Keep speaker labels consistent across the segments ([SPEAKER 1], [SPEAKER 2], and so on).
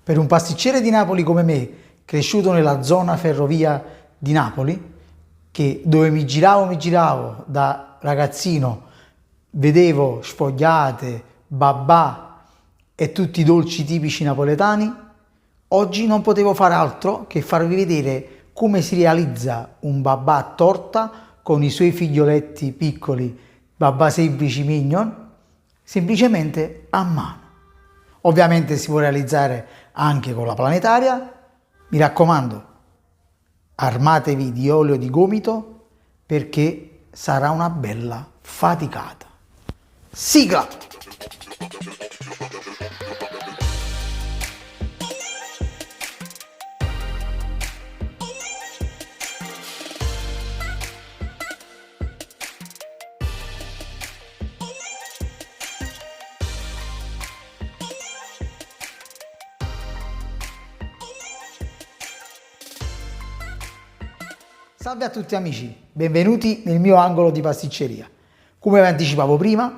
[SPEAKER 1] Per un pasticcere di Napoli come me, cresciuto nella zona ferrovia di Napoli, dove mi giravo da ragazzino, vedevo sfogliate, babà e tutti i dolci tipici napoletani, oggi non potevo fare altro che farvi vedere come si realizza un babà a torta con i suoi figlioletti piccoli, babà semplici mignon, semplicemente a mano. Ovviamente si può realizzare anche con la planetaria. Mi raccomando, armatevi di olio di gomito perché sarà una bella faticata. Sigla! Salve a tutti amici, benvenuti nel mio angolo di pasticceria. Come vi anticipavo prima,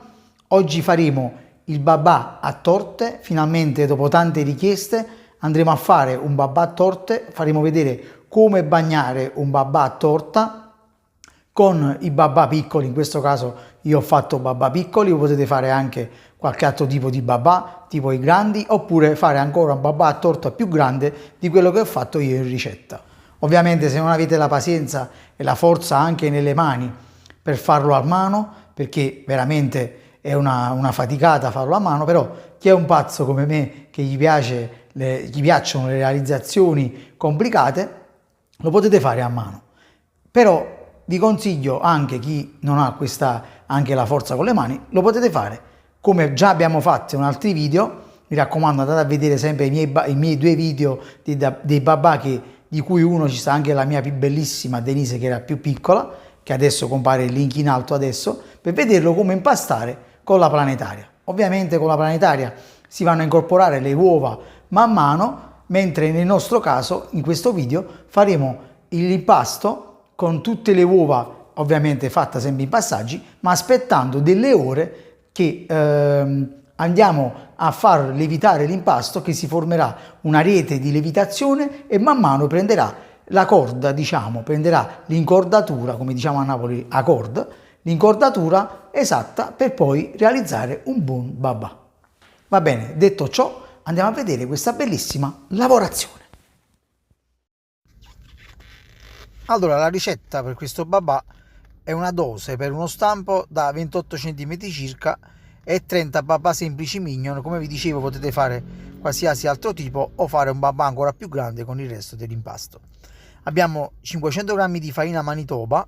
[SPEAKER 1] oggi faremo il babà a torte. Finalmente, dopo tante richieste, andremo a fare un babà a torte. Faremo vedere come bagnare un babà a torta con i babà piccoli. In questo caso io ho fatto babà piccoli, voi potete fare anche qualche altro tipo di babà, tipo i grandi, oppure fare ancora un babà a torta più grande di quello che ho fatto io in ricetta. Ovviamente se non avete la pazienza e la forza anche nelle mani per farlo a mano, perché veramente è una faticata farlo a mano, però chi è un pazzo come me che gli piacciono le realizzazioni complicate, lo potete fare a mano. Però vi consiglio, anche chi non ha anche la forza con le mani, lo potete fare come già abbiamo fatto in altri video. Mi raccomando, andate a vedere sempre i miei due video dei babà di cui uno ci sta anche la mia più bellissima Denise, che era più piccola, che adesso compare il link in alto adesso, per vederlo come impastare con la planetaria. Ovviamente con la planetaria si vanno a incorporare le uova man mano, mentre nel nostro caso, in questo video, faremo l'impasto con tutte le uova, ovviamente fatta sempre in passaggi, ma aspettando delle ore che andiamo a far lievitare l'impasto, che si formerà una rete di lievitazione e man mano prenderà la corda, prenderà l'incordatura, come diciamo a Napoli, a corda, l'incordatura esatta per poi realizzare un buon babà. Va bene, detto ciò, andiamo a vedere questa bellissima lavorazione. Allora, la ricetta per questo babà è una dose per uno stampo da 28 cm circa e 30 babà semplici mignon. Come vi dicevo, potete fare qualsiasi altro tipo o fare un babà ancora più grande con il resto dell'impasto. Abbiamo 500 g di farina Manitoba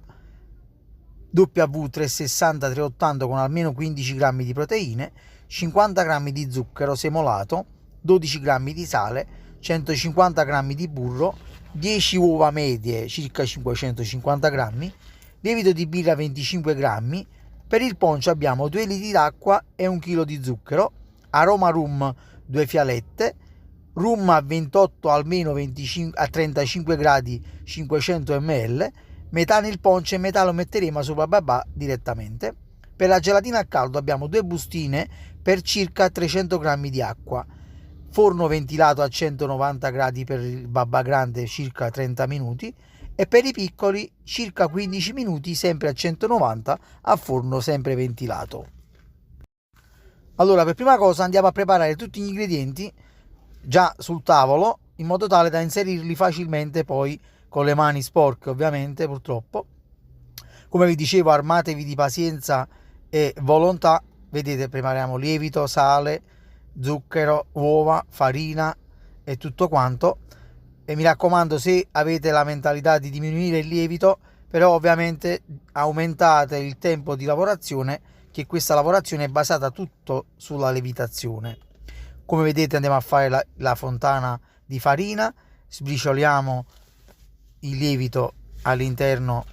[SPEAKER 1] W360-380 con almeno 15 g di proteine, 50 g di zucchero semolato, 12 g di sale, 150 g di burro, 10 uova medie circa 550 g, lievito di birra 25 g. Per il poncio abbiamo 2 litri d'acqua e 1 kg di zucchero, aroma rum 2 fialette, rum a 28 almeno 25 a 35 gradi 500 ml, metà nel poncio e metà lo metteremo sopra babà direttamente. Per la gelatina a caldo abbiamo 2 bustine per circa 300 g di acqua, forno ventilato a 190 gradi per il babà grande circa 30 minuti e per i piccoli circa 15 minuti sempre a 190 a forno sempre ventilato. Allora, per prima cosa andiamo a preparare tutti gli ingredienti già sul tavolo in modo tale da inserirli facilmente poi con le mani sporche, ovviamente, purtroppo. Come vi dicevo, armatevi di pazienza e volontà. Vedete, prepariamo lievito, sale, zucchero, uova, farina e tutto quanto. E mi raccomando, se avete la mentalità di diminuire il lievito, però ovviamente aumentate il tempo di lavorazione, che questa lavorazione è basata tutto sulla lievitazione. Come vedete andiamo a fare la fontana di farina, sbricioliamo il lievito all'interno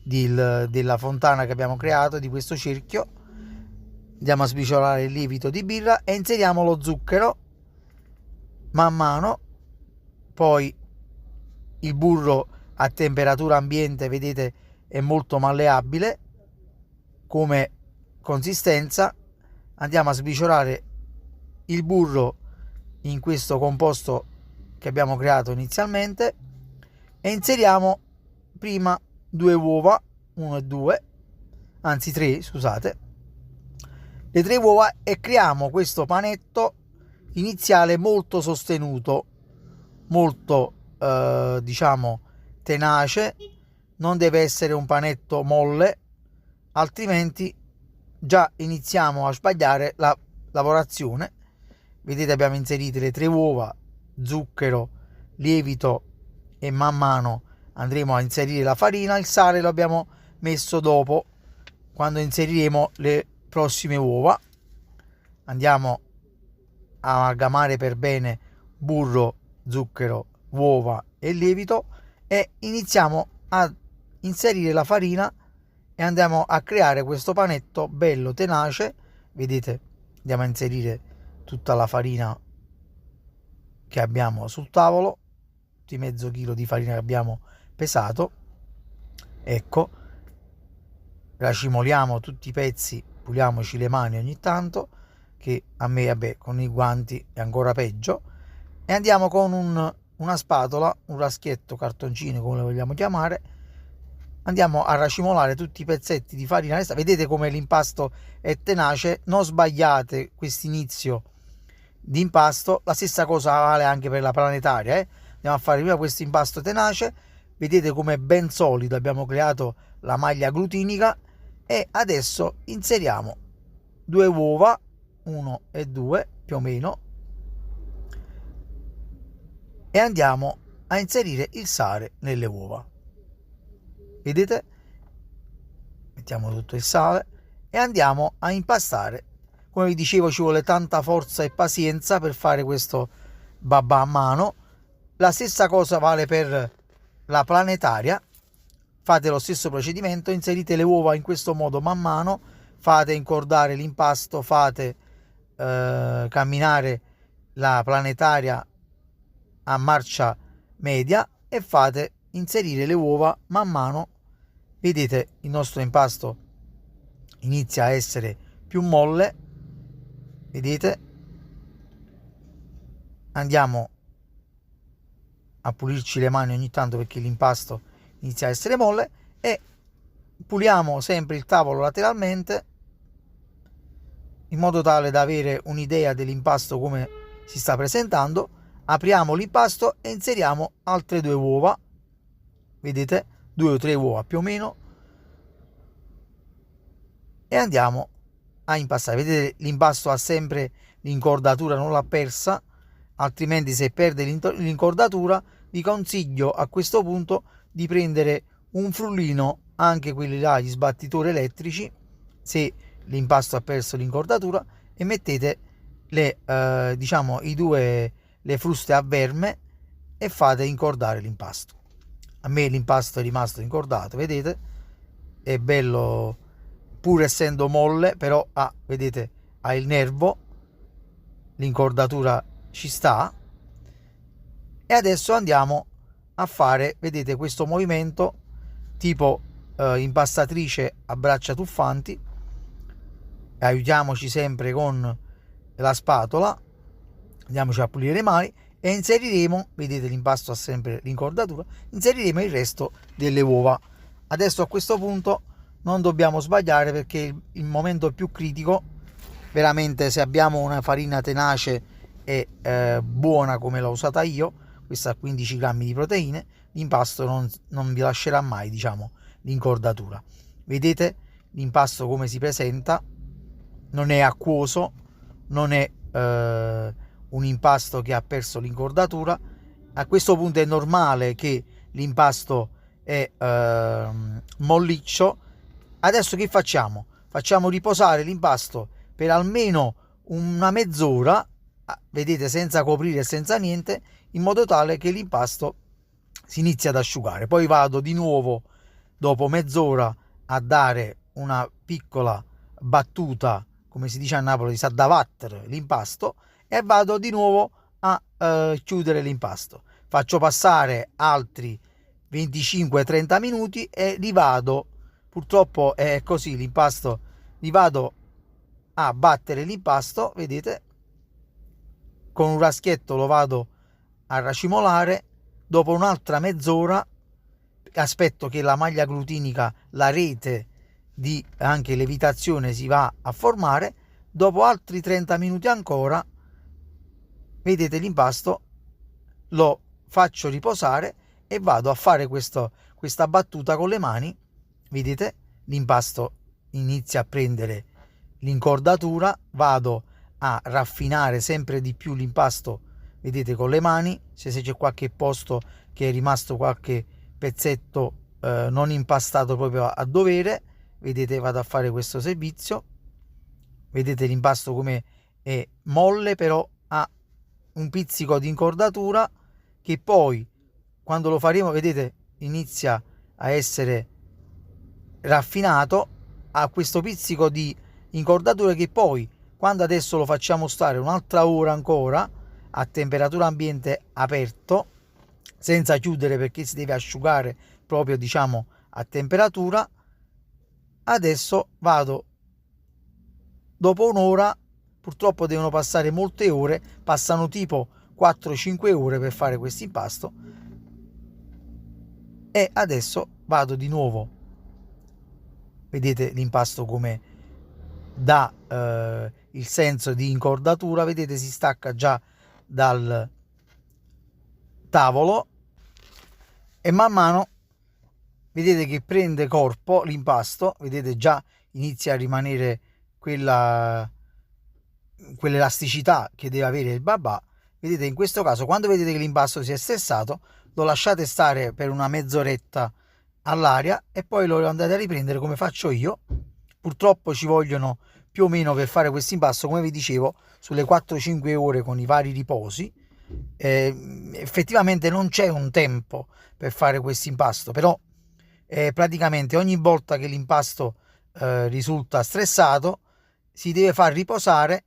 [SPEAKER 1] della fontana che abbiamo creato, di questo cerchio. Andiamo a sbriciolare il lievito di birra e inseriamo lo zucchero man mano. Poi il burro a temperatura ambiente, vedete, è molto malleabile come consistenza. Andiamo a sbriciolare il burro in questo composto che abbiamo creato inizialmente e inseriamo prima 2 uova, 1 e 2, anzi 3, scusate, le 3 uova, e creiamo questo panetto iniziale molto sostenuto, molto diciamo tenace. Non deve essere un panetto molle, altrimenti già iniziamo a sbagliare la lavorazione. Vedete, abbiamo inserito le 3 uova, zucchero, lievito e man mano andremo a inserire la farina. Il sale lo abbiamo messo dopo, quando inseriremo le prossime uova. Andiamo a amalgamare per bene burro, zucchero, uova e lievito e iniziamo a inserire la farina e andiamo a creare questo panetto bello tenace. Vedete, andiamo a inserire tutta la farina che abbiamo sul tavolo, di mezzo chilo di farina che abbiamo pesato. Ecco, racimoliamo tutti i pezzi, puliamoci le mani ogni tanto, che a me, vabbè, con i guanti è ancora peggio, e andiamo con una spatola, un raschietto, cartoncino, come lo vogliamo chiamare, andiamo a racimolare tutti i pezzetti di farina. Vedete come l'impasto è tenace, non sbagliate questo inizio di impasto. La stessa cosa vale anche per la planetaria, Andiamo a fare prima questo impasto tenace, vedete come è ben solido, abbiamo creato la maglia glutinica e adesso inseriamo 2 uova, 1 e 2 più o meno, e andiamo a inserire il sale nelle uova. Vedete? Mettiamo tutto il sale e andiamo a impastare. Come vi dicevo, ci vuole tanta forza e pazienza per fare questo babà a mano. La stessa cosa vale per la planetaria. Fate lo stesso procedimento, inserite le uova in questo modo man mano, fate incordare l'impasto, fate camminare la planetaria a marcia media e fate inserire le uova man mano. Vedete, il nostro impasto inizia a essere più molle, vedete? Andiamo a pulirci le mani ogni tanto perché l'impasto inizia a essere molle e puliamo sempre il tavolo lateralmente in modo tale da avere un'idea dell'impasto come si sta presentando. Apriamo l'impasto e inseriamo altre 2 uova, vedete, 2 o 3 uova più o meno, e andiamo a impastare. Vedete, l'impasto ha sempre l'incordatura, non l'ha persa, altrimenti se perde l'incordatura vi consiglio a questo punto di prendere un frullino, anche quelli là, gli sbattitori elettrici, se l'impasto ha perso l'incordatura, e mettete diciamo le fruste a verme e fate incordare l'impasto. A me l'impasto è rimasto incordato, vedete, è bello pur essendo molle, però vedete, ha il nervo, l'incordatura ci sta. E adesso andiamo a fare, vedete, questo movimento tipo impastatrice a braccia tuffanti. Aiutiamoci sempre con la spatola, andiamoci a pulire le mani e inseriremo, vedete l'impasto ha sempre l'incordatura, inseriremo il resto delle uova. Adesso a questo punto non dobbiamo sbagliare perché il momento più critico, veramente, se abbiamo una farina tenace e buona come l'ho usata io, questa ha 15 grammi di proteine, l'impasto non vi lascerà mai, diciamo, l'incordatura. Vedete l'impasto come si presenta, non è acquoso, non è un impasto che ha perso l'incordatura. A questo punto è normale che l'impasto è molliccio. Adesso che facciamo? Facciamo riposare l'impasto per almeno una mezz'ora, vedete, senza coprire e senza niente, in modo tale che l'impasto si inizi ad asciugare. Poi vado di nuovo dopo mezz'ora a dare una piccola battuta, come si dice a Napoli, sa da battere l'impasto, e vado di nuovo a chiudere l'impasto. Faccio passare altri 25-30 minuti e rivado, purtroppo è così l'impasto, rivado a battere l'impasto, vedete, con un raschietto lo vado a racimolare. Dopo un'altra mezz'ora aspetto che la maglia glutinica, la rete di anche levitazione si va a formare. Dopo altri 30 minuti ancora, vedete, l'impasto lo faccio riposare e vado a fare questa battuta con le mani. Vedete, l'impasto inizia a prendere l'incordatura, vado a raffinare sempre di più l'impasto, vedete, con le mani. Se c'è qualche posto che è rimasto qualche pezzetto non impastato proprio a dovere, vedete, vado a fare questo servizio. Vedete l'impasto come è molle, però ha un pizzico di incordatura che poi quando lo faremo, vedete, inizia a essere raffinato, ha questo pizzico di incordatura che poi, quando adesso lo facciamo stare un'altra ora ancora a temperatura ambiente aperto, senza chiudere perché si deve asciugare proprio, diciamo, a temperatura, adesso vado, dopo un'ora, purtroppo devono passare molte ore, passano tipo 4-5 ore per fare questo impasto, e adesso vado di nuovo. Vedete l'impasto come dà il senso di incordatura, vedete, si stacca già dal tavolo e man mano vedete che prende corpo l'impasto, vedete già inizia a rimanere quell'elasticità che deve avere il babà. Vedete, in questo caso, quando vedete che l'impasto si è stressato, lo lasciate stare per una mezz'oretta all'aria e poi lo andate a riprendere come faccio io. Purtroppo ci vogliono più o meno per fare questo impasto, come vi dicevo, sulle 4-5 ore con i vari riposi. Effettivamente non c'è un tempo per fare questo impasto, però praticamente ogni volta che l'impasto risulta stressato si deve far riposare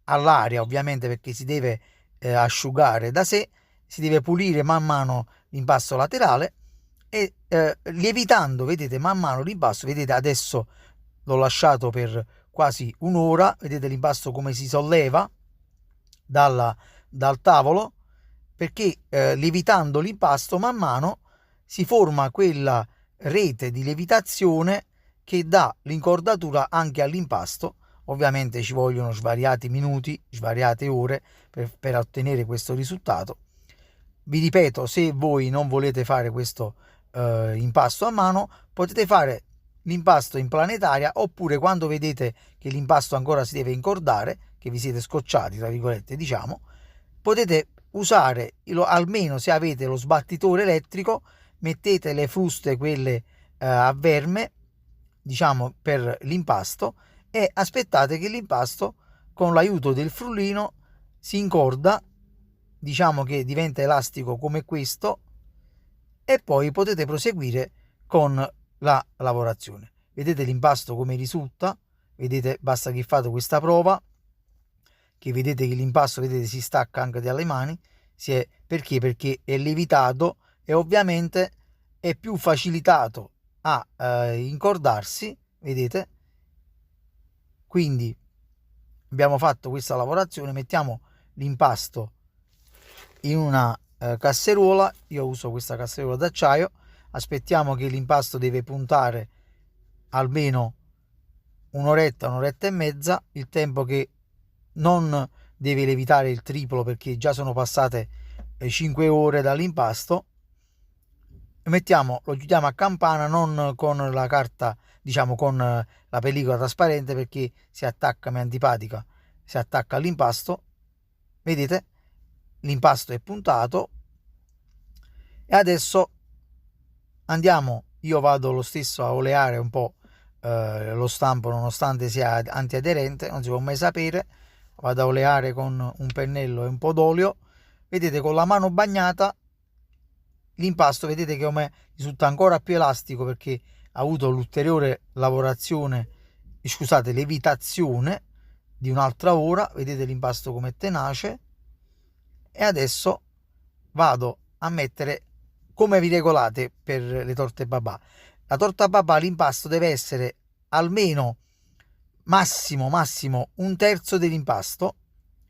[SPEAKER 1] all'aria, ovviamente, perché si deve asciugare da sé, si deve pulire man mano l'impasto laterale e lievitando, vedete, man mano l'impasto. Vedete, adesso l'ho lasciato per quasi un'ora, vedete l'impasto come si solleva dal tavolo, perché lievitando l'impasto man mano si forma quella rete di lievitazione che dà l'incordatura anche all'impasto. Ovviamente ci vogliono svariati minuti, svariate ore per ottenere questo risultato. Vi ripeto, se voi non volete fare questo impasto a mano, potete fare l'impasto in planetaria, oppure quando vedete che l'impasto ancora si deve incordare, che vi siete scocciati, tra virgolette, diciamo, potete usare, almeno se avete lo sbattitore elettrico, mettete le fruste, quelle a verme, diciamo, per l'impasto, e aspettate che l'impasto, con l'aiuto del frullino, si incorda, diciamo che diventa elastico come questo, e poi potete proseguire con la lavorazione. Vedete l'impasto come risulta, vedete, basta che fate questa prova, che vedete che l'impasto, vedete, si stacca anche dalle mani. Perché è lievitato e ovviamente è più facilitato a incordarsi, vedete. Quindi abbiamo fatto questa lavorazione, mettiamo l'impasto in una casseruola. Io uso questa casseruola d'acciaio, aspettiamo che l'impasto deve puntare almeno un'oretta e mezza, il tempo che non deve lievitare il triplo, perché già sono passate 5 ore dall'impasto. Lo chiudiamo a campana, non con la carta, diciamo con la pellicola trasparente, perché si attacca, mi è antipatica, si attacca all'impasto. Vedete, l'impasto è puntato e adesso io vado lo stesso a oleare un po' lo stampo, nonostante sia antiaderente, non si può mai sapere. Vado a oleare con un pennello e un po' d'olio. Vedete, con la mano bagnata l'impasto, vedete che come risulta ancora più elastico, perché ha avuto l'ulteriore levitazione di un'altra ora. Vedete l'impasto come è tenace. E adesso vado a mettere, come vi regolate per le torte babà. La torta babà, l'impasto deve essere almeno massimo un terzo dell'impasto,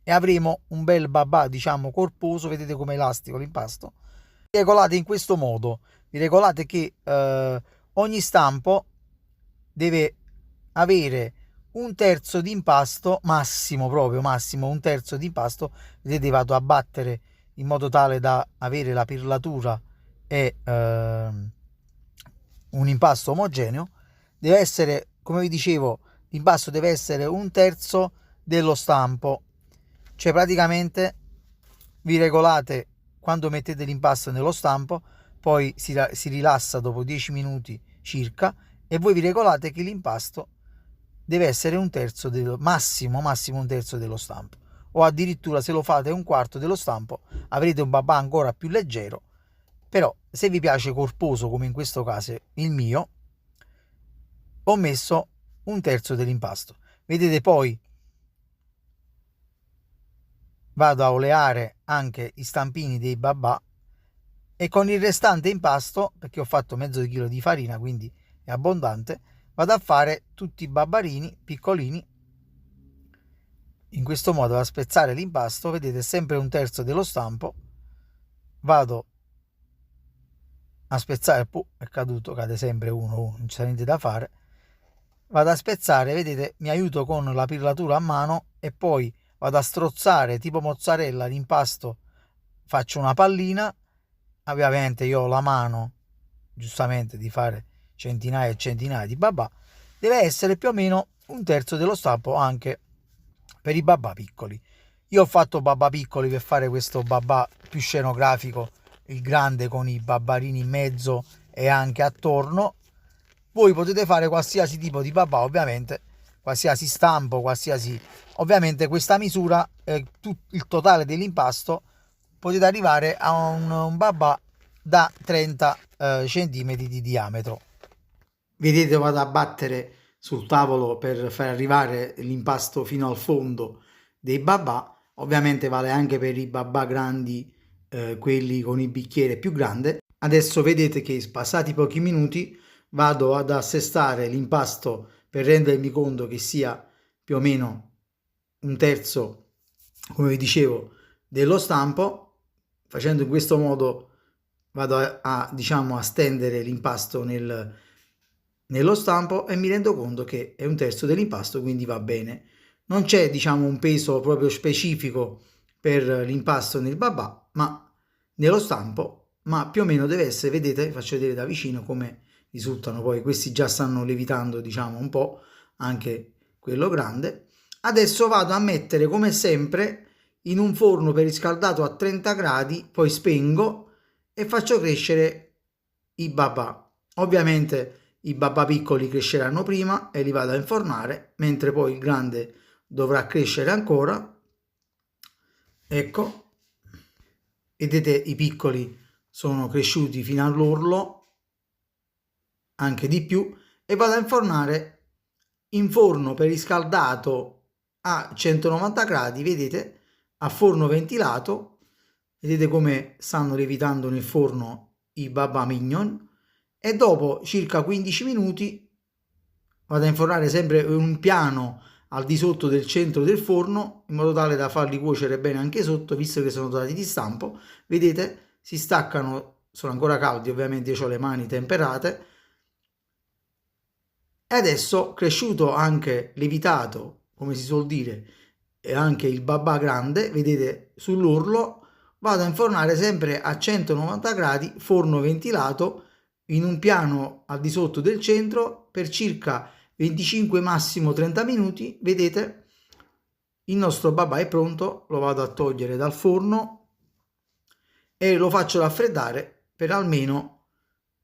[SPEAKER 1] e avremo un bel babà, diciamo, corposo. Vedete come elastico l'impasto. Regolate in questo modo, vi regolate che ogni stampo deve avere un terzo di impasto, massimo, proprio massimo un terzo di impasto. Vedete, vado a battere in modo tale da avere la perlatura e un impasto omogeneo. Deve essere, come vi dicevo, l'impasto deve essere un terzo dello stampo, cioè praticamente vi regolate quando mettete l'impasto nello stampo, poi si rilassa dopo 10 minuti circa, e voi vi regolate che l'impasto deve essere un terzo massimo un terzo dello stampo, o addirittura se lo fate un quarto dello stampo avrete un babà ancora più leggero. Però se vi piace corposo, come in questo caso il mio, ho messo un terzo dell'impasto. Vedete, poi vado a oleare anche i stampini dei babà, e con il restante impasto, perché ho fatto mezzo chilo di farina, quindi è abbondante, vado a fare tutti i babbarini piccolini in questo modo, a spezzare l'impasto. Vedete, sempre un terzo dello stampo. Vado a spezzare, è caduto, cade sempre uno, non c'è niente da fare. Vado a spezzare, vedete, mi aiuto con la pirlatura a mano, e poi vado a strozzare tipo mozzarella l'impasto, faccio una pallina. Ovviamente io ho la mano, giustamente, di fare centinaia e centinaia di babà. Deve essere più o meno un terzo dello stampo anche per i babà piccoli. Io ho fatto babà piccoli per fare questo babà più scenografico, il grande con i babbarini in mezzo e anche attorno. Voi potete fare qualsiasi tipo di babà, ovviamente, qualsiasi stampo, qualsiasi. Ovviamente questa misura, il totale dell'impasto, potete arrivare a un babà da 30 cm di diametro. Vedete, vado a battere sul tavolo per far arrivare l'impasto fino al fondo dei babà. Ovviamente vale anche per i babà grandi, quelli con il bicchiere più grande. Adesso vedete che passati pochi minuti vado ad assestare l'impasto per rendermi conto che sia più o meno un terzo, come vi dicevo, dello stampo. Facendo in questo modo vado diciamo a stendere l'impasto nello stampo, e mi rendo conto che è un terzo dell'impasto, quindi va bene. Non c'è, diciamo, un peso proprio specifico per l'impasto nel babà, ma nello stampo, ma più o meno deve essere. Vedete, faccio vedere da vicino come risultano. Poi questi già stanno lievitando, diciamo, un po', anche quello grande. Adesso vado a mettere, come sempre, in un forno preriscaldato a 30 gradi, poi spengo e faccio crescere i babà. Ovviamente i babà piccoli cresceranno prima e li vado a infornare, mentre poi il grande dovrà crescere ancora. Ecco, vedete, i piccoli sono cresciuti fino all'orlo, anche di più, e vado a infornare in forno preriscaldato a 190 gradi, vedete, a forno ventilato. Vedete come stanno lievitando nel forno i babà mignon. E dopo circa 15 minuti vado a infornare sempre un piano al di sotto del centro del forno, in modo tale da farli cuocere bene anche sotto, visto che sono dotati di stampo. Vedete, si staccano, sono ancora caldi, ovviamente io ho le mani temperate. E adesso, cresciuto anche lievitato, come si suol dire, e anche il babà grande, vedete sull'orlo, vado a infornare sempre a 190 gradi, forno ventilato, in un piano al di sotto del centro, per circa 25, massimo 30 minuti. Vedete, il nostro babà è pronto. Lo vado a togliere dal forno e lo faccio raffreddare per almeno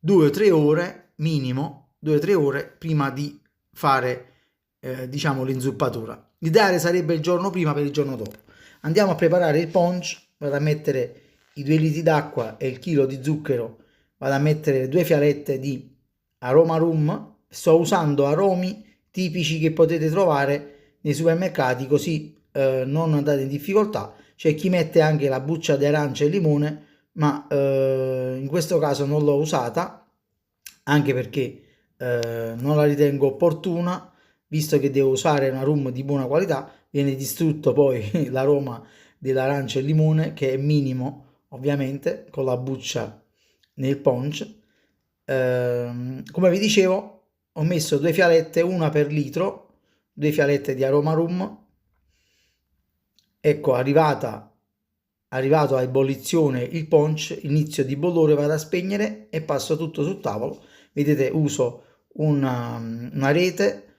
[SPEAKER 1] 2-3 ore, minimo 2-3 ore, prima di fare diciamo l'inzuppatura. L'ideale sarebbe il giorno prima per il giorno dopo. Andiamo a preparare il punch. Vado a mettere i 2 litri d'acqua e il chilo di zucchero. Vado a mettere 2 fialette di aroma rum. Sto usando aromi tipici che potete trovare nei supermercati, così non andate in difficoltà. C'è chi mette anche la buccia di arancia e limone, ma in questo caso non l'ho usata, anche perché non la ritengo opportuna, visto che devo usare una rum di buona qualità. viene distrutto poi l'aroma dell'arancia e il limone, che è minimo ovviamente, con la buccia nel punch. Come vi dicevo, ho messo 2 fialette, una per litro, 2 fialette di aroma rum. Ecco, arrivato a ebollizione il punch, inizio di bollore, vado a spegnere e passo tutto sul tavolo. Vedete, uso una rete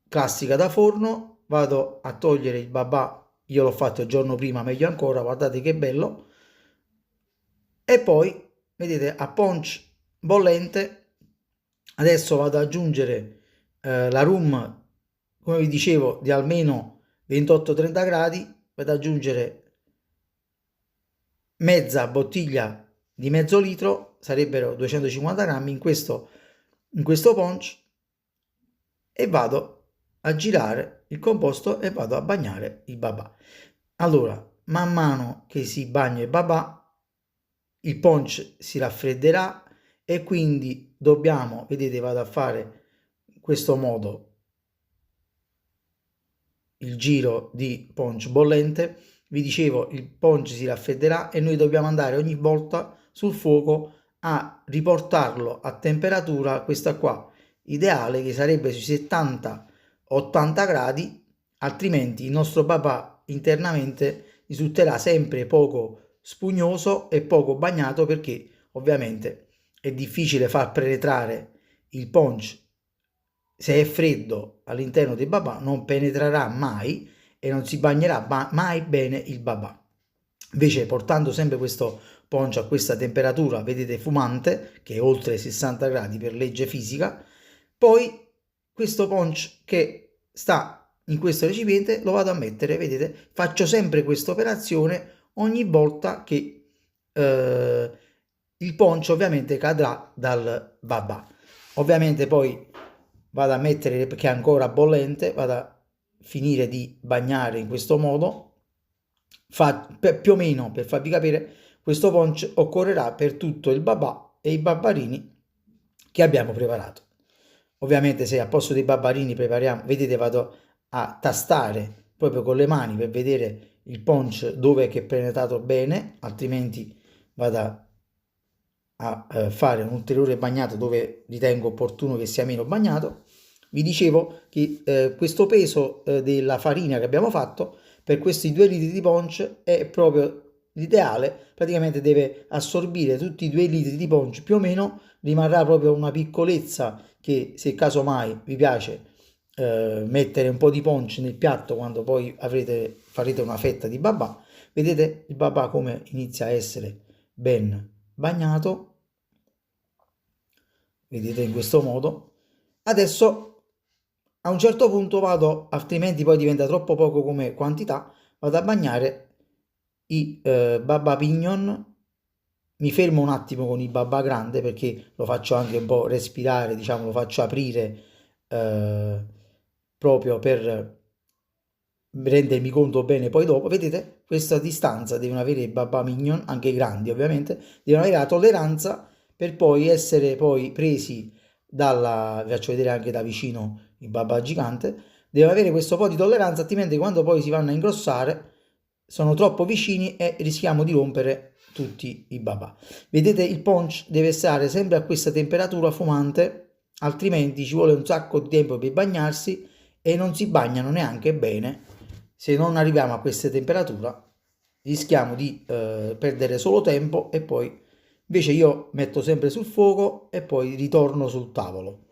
[SPEAKER 1] classica da forno, vado a togliere il babà, io l'ho fatto il giorno prima, meglio ancora, guardate che bello. E poi, vedete, a punch bollente, adesso vado ad aggiungere la rum, come vi dicevo, di almeno 28-30 gradi, vado ad aggiungere mezza bottiglia di mezzo litro, sarebbero 250 grammi in questo punch, e vado a girare il composto e vado a bagnare il babà. Allora, man mano che si bagna il babà, il punch si raffredderà e quindi dobbiamo, vedete, vado a fare in questo modo il giro di punch bollente. Vi dicevo, il punch si raffredderà e noi dobbiamo andare ogni volta sul fuoco a riportarlo a temperatura, questa qua ideale, che sarebbe sui 70-80 gradi, altrimenti il nostro babà internamente risulterà sempre poco spugnoso e poco bagnato, perché ovviamente è difficile far penetrare il punch. Se è freddo all'interno del babà non penetrerà mai e non si bagnerà mai bene il babà. Invece, portando sempre questo punch a questa temperatura, vedete, fumante, che è oltre 60 gradi per legge fisica, poi questo punch che sta in questo recipiente lo vado a mettere, vedete, faccio sempre questa operazione ogni volta che il punch ovviamente cadrà dal babà. Ovviamente poi vado a mettere, perché è ancora bollente, vado a finire di bagnare in questo modo. Più o meno, per farvi capire, questo punch occorrerà per tutto il babà e i babbarini che abbiamo preparato. Ovviamente, se a posto dei babbarini prepariamo, vedete, vado a tastare proprio con le mani per vedere il punch dove è penetrato bene, altrimenti vado a fare un ulteriore bagnato dove ritengo opportuno che sia meno bagnato. Vi dicevo che questo peso della farina che abbiamo fatto per questi 2 litri di punch è proprio l'ideale, praticamente deve assorbire tutti i 2 litri di punch, più o meno rimarrà proprio una piccolezza, che se casomai vi piace mettere un po' di punch nel piatto quando poi farete una fetta di babà, vedete il babà come inizia a essere ben bagnato, vedete, in questo modo. Adesso a un certo punto vado, altrimenti poi diventa troppo poco come quantità, vado a bagnare i babà pignon. Mi fermo un attimo con il babà grande perché lo faccio anche un po' respirare, diciamo, lo faccio aprire proprio per rendermi conto bene poi dopo. Vedete, questa distanza devono avere i babà mignon, anche i grandi ovviamente, devono avere la tolleranza per poi essere poi presi dalla, vi faccio vedere anche da vicino il babà gigante, devono avere questo po' di tolleranza, altrimenti quando poi si vanno a ingrossare sono troppo vicini e rischiamo di rompere tutti i babà. Vedete, il punch deve stare sempre a questa temperatura fumante, altrimenti ci vuole un sacco di tempo per bagnarsi e non si bagnano neanche bene. Se non arriviamo a questa temperatura rischiamo di perdere solo tempo, e poi invece io metto sempre sul fuoco e poi ritorno sul tavolo.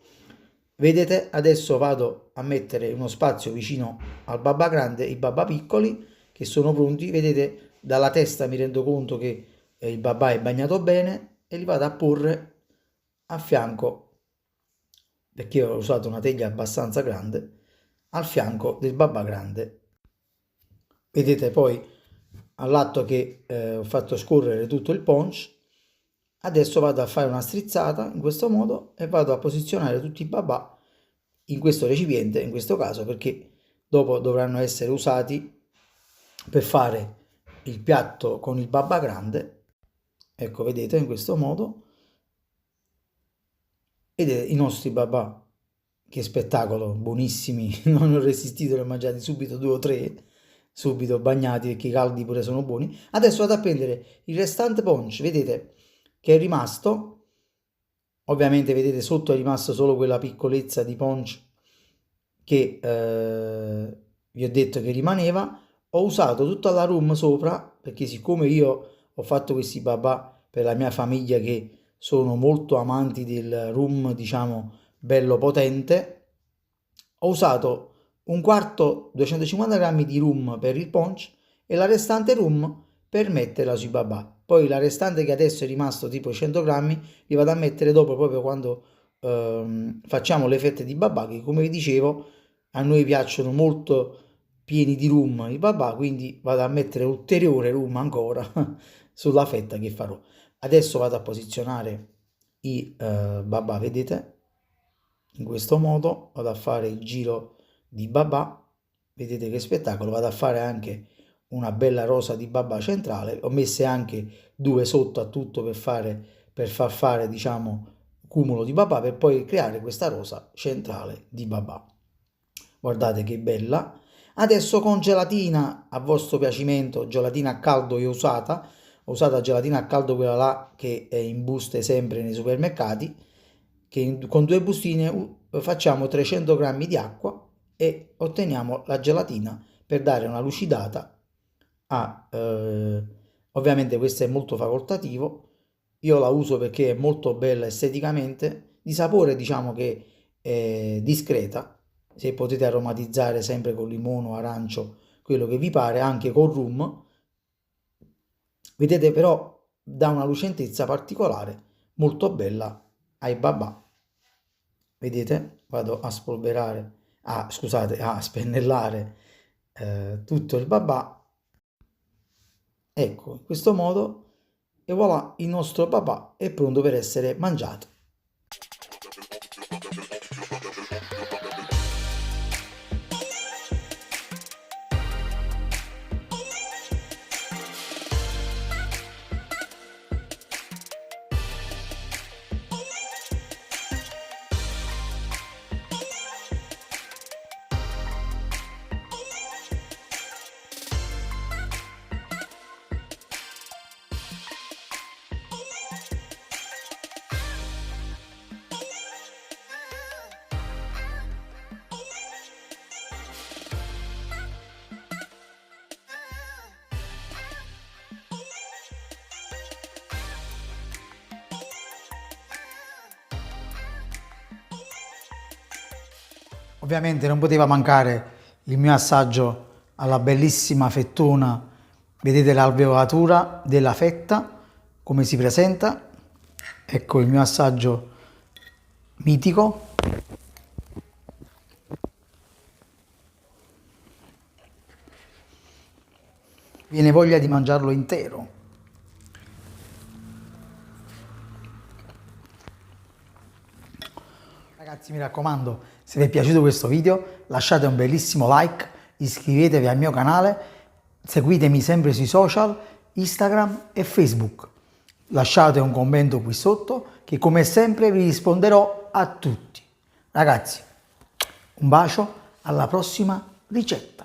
[SPEAKER 1] Vedete, adesso vado a mettere uno spazio vicino al babà grande i babà piccoli che sono pronti. Vedete, dalla testa mi rendo conto che il babà è bagnato bene e li vado a porre a fianco, perché io ho usato una teglia abbastanza grande, al fianco del babà grande. Vedete, poi all'atto che ho fatto scorrere tutto il punch, adesso vado a fare una strizzata in questo modo e vado a posizionare tutti i babà in questo recipiente, in questo caso, perché dopo dovranno essere usati per fare il piatto con il babà grande. Ecco, vedete, in questo modo. Vedete i nostri babà, che spettacolo, buonissimi, non ho resistito, li ho mangiati subito 2 o 3, subito bagnati perché i caldi pure sono buoni. Adesso vado a prendere il restante punch, vedete che è rimasto. Ovviamente vedete sotto è rimasto solo quella piccolezza di punch che vi ho detto che rimaneva. Ho usato tutta la rum sopra perché siccome io ho fatto questi babà per la mia famiglia che sono molto amanti del rum, diciamo bello potente, ho usato un quarto 250 grammi di rum per il punch e la restante rum per metterla sui babà. Poi la restante che adesso è rimasto tipo 100 grammi li vado a mettere dopo proprio quando facciamo le fette di babà che come vi dicevo a noi piacciono molto pieni di rum i babà, quindi vado a mettere ulteriore rum ancora sulla fetta che farò. Adesso vado a posizionare i babà, vedete? In questo modo vado a fare il giro di babà, vedete che spettacolo, vado a fare anche una bella rosa di babà centrale, ho messe anche due sotto a tutto per far fare diciamo cumulo di babà per poi creare questa rosa centrale di babà. Guardate che bella. Adesso con gelatina a vostro piacimento, gelatina a caldo io ho usato la gelatina a caldo quella là che è in buste sempre nei supermercati, che con due bustine facciamo 300 grammi di acqua e otteniamo la gelatina per dare una lucidata a ovviamente questo è molto facoltativo, io la uso perché è molto bella esteticamente, di sapore diciamo che è discreta, se potete aromatizzare sempre con limone o arancio, quello che vi pare, anche con rum, vedete però dà una lucentezza particolare molto bella ai babà. Vedete? Vado a spolverare, scusate, a spennellare tutto il babà. Ecco, in questo modo e voilà, il nostro babà è pronto per essere mangiato. Ovviamente non poteva mancare il mio assaggio alla bellissima fettona, vedete l'alveolatura della fetta, come si presenta, ecco il mio assaggio mitico. Viene voglia di mangiarlo intero. Ragazzi, mi raccomando, se vi è piaciuto questo video lasciate un bellissimo like, iscrivetevi al mio canale, seguitemi sempre sui social, Instagram e Facebook. Lasciate un commento qui sotto che come sempre vi risponderò a tutti. Ragazzi, un bacio, alla prossima ricetta.